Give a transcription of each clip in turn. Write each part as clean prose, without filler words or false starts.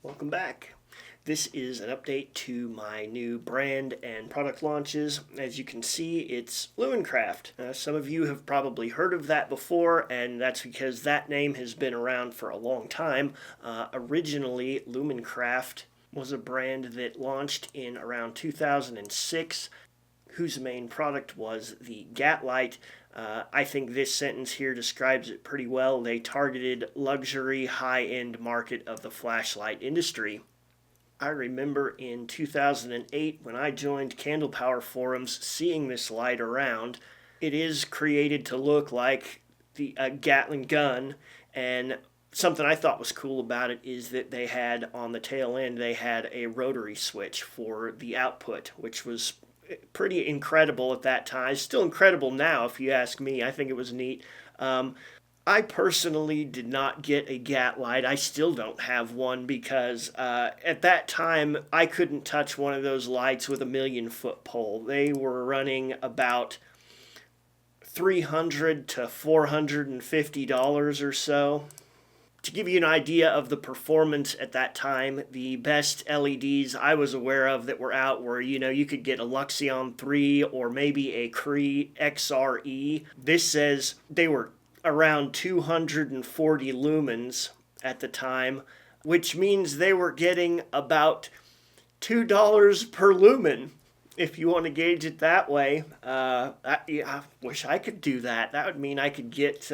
Welcome back. This is an update to my new brand and product launches. As you can see, it's Lumencraft. Some of you have probably heard of that before, and that's because that name has been around for a long time. Originally, Lumencraft was a brand that launched in around 2006, whose main product was the Gat Light. I think this sentence here describes it pretty well. They targeted luxury, high-end market of the flashlight industry. I remember in 2008 when I joined Candle Power forums seeing this light around. It is created to look like the Gatling gun, and something I thought was cool about it is that they had on the tail end they had a rotary switch for the output, which was pretty incredible at that time. It's still incredible now if you ask me. I think it was neat. I personally did not get a Gat light. I still don't have one because at that time I couldn't touch one of those lights with a 1,000,000-foot pole. They were running about $300 to $450 or so. To give you an idea of the performance at that time, the best LEDs I was aware of that were out were, you could get a Luxeon 3 or maybe a Cree XRE. This says they were around 240 lumens at the time, which means they were getting about $2 per lumen. If you want to gauge it that way, I wish I could do that. That would mean I could get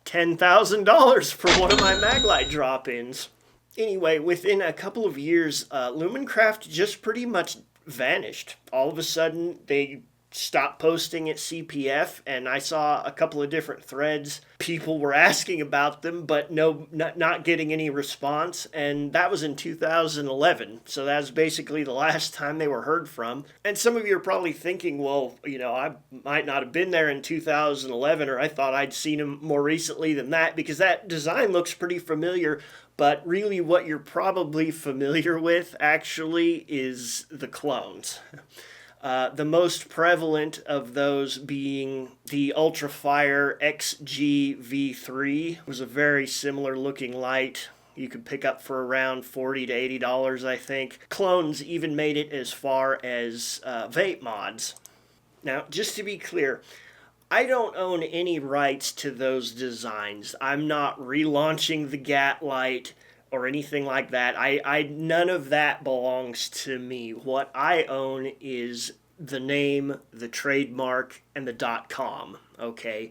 $10,000 for one of my Maglite drop-ins. Anyway, within a couple of years, Lumencraft just pretty much vanished. All of a sudden, they stopped posting at CPF, and I saw a couple of different threads. People were asking about them, but not getting any response, and that was in 2011, so that was basically the last time they were heard from. And some of you are probably thinking, well, I might not have been there in 2011, or I thought I'd seen them more recently than that, because that design looks pretty familiar. But really what you're probably familiar with, actually, is the clones. The most prevalent of those being the Ultrafire XG-V3. It was a very similar looking light. You could pick up for around $40 to $80, I think. Clones even made it as far as vape mods. Now, just to be clear, I don't own any rights to those designs. I'm not relaunching the Gat light or anything like that. None of that belongs to me. What I own is the name, the trademark, and the .com, okay?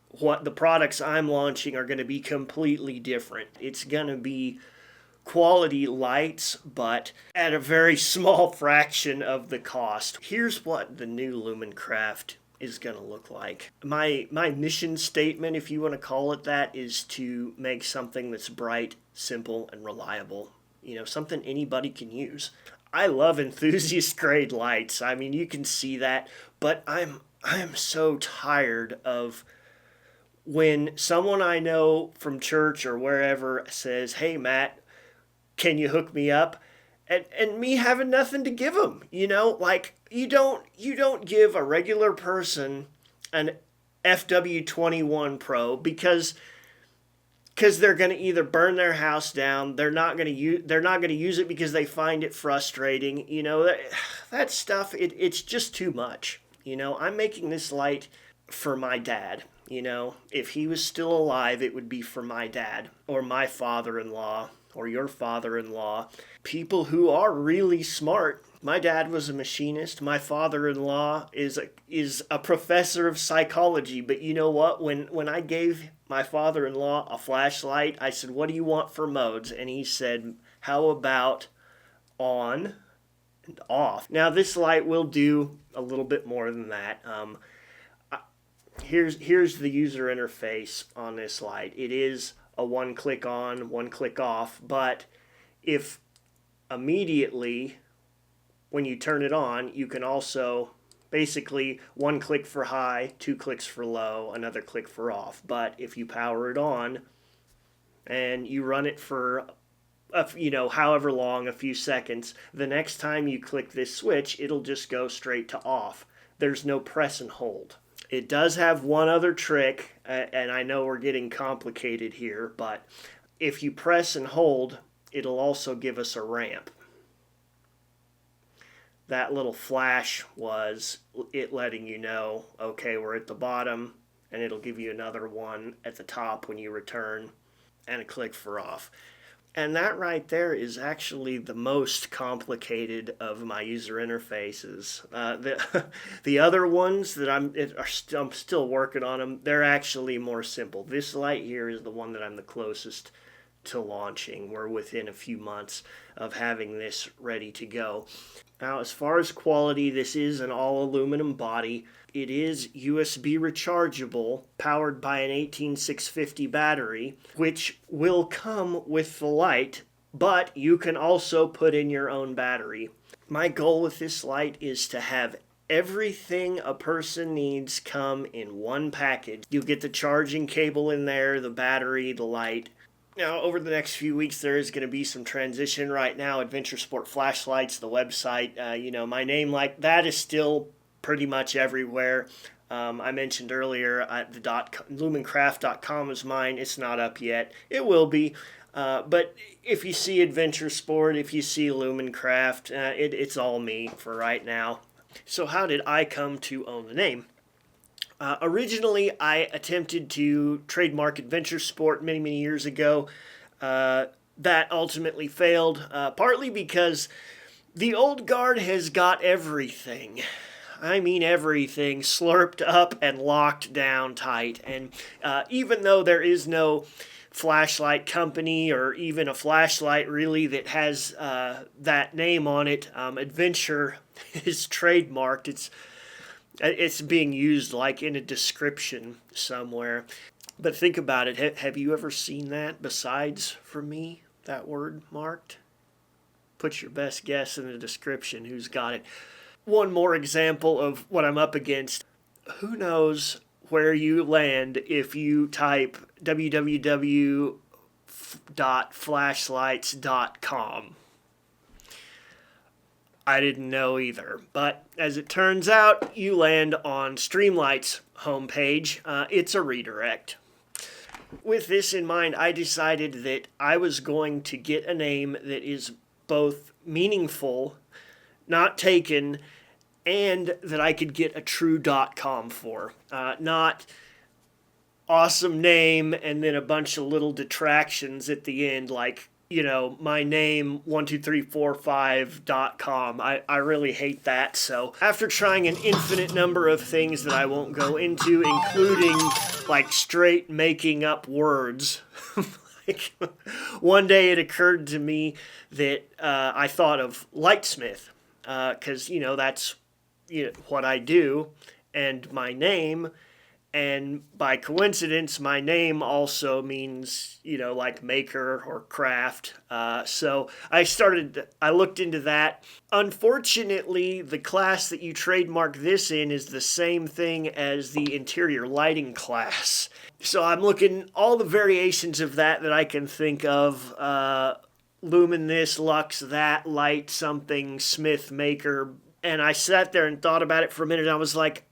What the products I'm launching are going to be completely different. It's going to be quality lights, but at a very small fraction of the cost. Here's what the new Lumencraft is going to look like. My mission statement, if you want to call it that, is to make something that's bright, simple, and reliable. Something anybody can use. I love enthusiast grade lights. I mean, you can see that, but I'm so tired of when someone I know from church or wherever says, "Hey Matt, can you hook me up?" And me having nothing to give them. Like you don't give a regular person an FW21 Pro because they're going to either burn their house down, they're not going to use it because they find it frustrating. That stuff, it's just too much. I'm making this light for my dad. If he was still alive, it would be for my dad or my father-in-law or your father-in-law, people who are really smart. My dad was a machinist. My father-in-law is a professor of psychology. But you know what? When I gave my father-in-law a flashlight, I said, "What do you want for modes?" And he said, "How about on and off?" Now this light will do a little bit more than that. Here's the user interface on this light. It is a one-click on, one-click off, but if immediately when you turn it on, you can also basically one click for high, 2 clicks for low, another click for off. But if you power it on and you run it for however long, a few seconds, the next time you click this switch, it'll just go straight to off. There's no press and hold. It does have one other trick, and I know we're getting complicated here, but if you press and hold, it'll also give us a ramp. That little flash was it letting you know, okay, we're at the bottom, and it'll give you another one at the top when you return, and a click for off. And that right there is actually the most complicated of my user interfaces. The other ones that I'm still working on them. They're actually more simple. This light here is the one that I'm the closest to launching. We're within a few months of having this ready to go. Now, as far as quality, this is an all aluminum body. It is USB rechargeable, powered by an 18650 battery, which will come with the light, but you can also put in your own battery. My goal with this light is to have everything a person needs come in one package. You get the charging cable in there, the battery, the light. Now, over the next few weeks, there is going to be some transition. Right now, Adventure Sport Flashlights, the website, my name like that is still pretty much everywhere. I mentioned earlier, lumencraft.com is mine. It's not up yet. It will be. But if you see Adventure Sport, if you see Lumencraft, it's all me for right now. So how did I come to own the name? Originally, I attempted to trademark Adventure Sport many, many years ago. That ultimately failed, partly because the old guard has got everything. I mean everything slurped up and locked down tight. And even though there is no flashlight company or even a flashlight really that has that name on it, Adventure is trademarked. It's being used like in a description somewhere. But think about it. Have you ever seen that besides for me, that word marked? Put your best guess in the description. Who's got it? One more example of what I'm up against. Who knows where you land if you type www.flashlights.com? I didn't know either. But as it turns out, you land on Streamlight's homepage. It's a redirect. With this in mind, I decided that I was going to get a name that is both meaningful, not taken, and that I could get a true .com for. Not awesome name and then a bunch of little detractions at the end like, my name 12345.com. I really hate that. So after trying an infinite number of things that I won't go into, including like straight making up words, like one day it occurred to me that I thought of Lightsmith, because that's what I do, and my name. And by coincidence, my name also means, like maker or craft. So I looked into that. Unfortunately, the class that you trademark this in is the same thing as the interior lighting class. So I'm looking all the variations of that I can think of. Lumen this, Lux that, light something, Smith maker. And I sat there and thought about it for a minute. And I was like,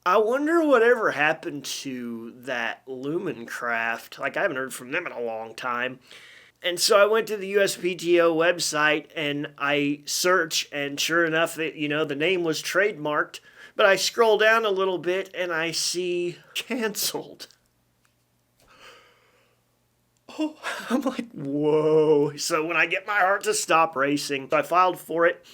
I wonder whatever happened to that Lumencraft. Like, I haven't heard from them in a long time. And so I went to the USPTO website and I searched, and sure enough, the name was trademarked. But I scroll down a little bit and I see canceled. Oh, I'm like, whoa. So when I get my heart to stop racing, I filed for it,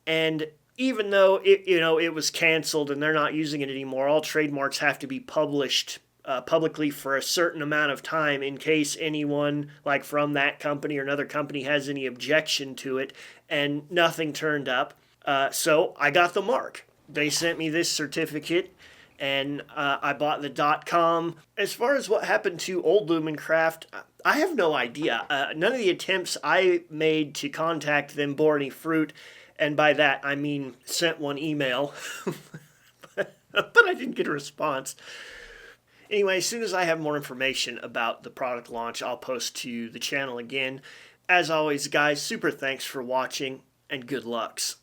and even though it was canceled and they're not using it anymore, all trademarks have to be published publicly for a certain amount of time in case anyone like from that company or another company has any objection to it, and nothing turned up. So I got the mark. They sent me this certificate, and I bought the .com. As far as what happened to old Lumencraft, I have no idea. None of the attempts I made to contact them bore any fruit. And by that, I mean sent one email, but I didn't get a response. Anyway, as soon as I have more information about the product launch, I'll post to the channel again. As always, guys, super thanks for watching, and good lucks.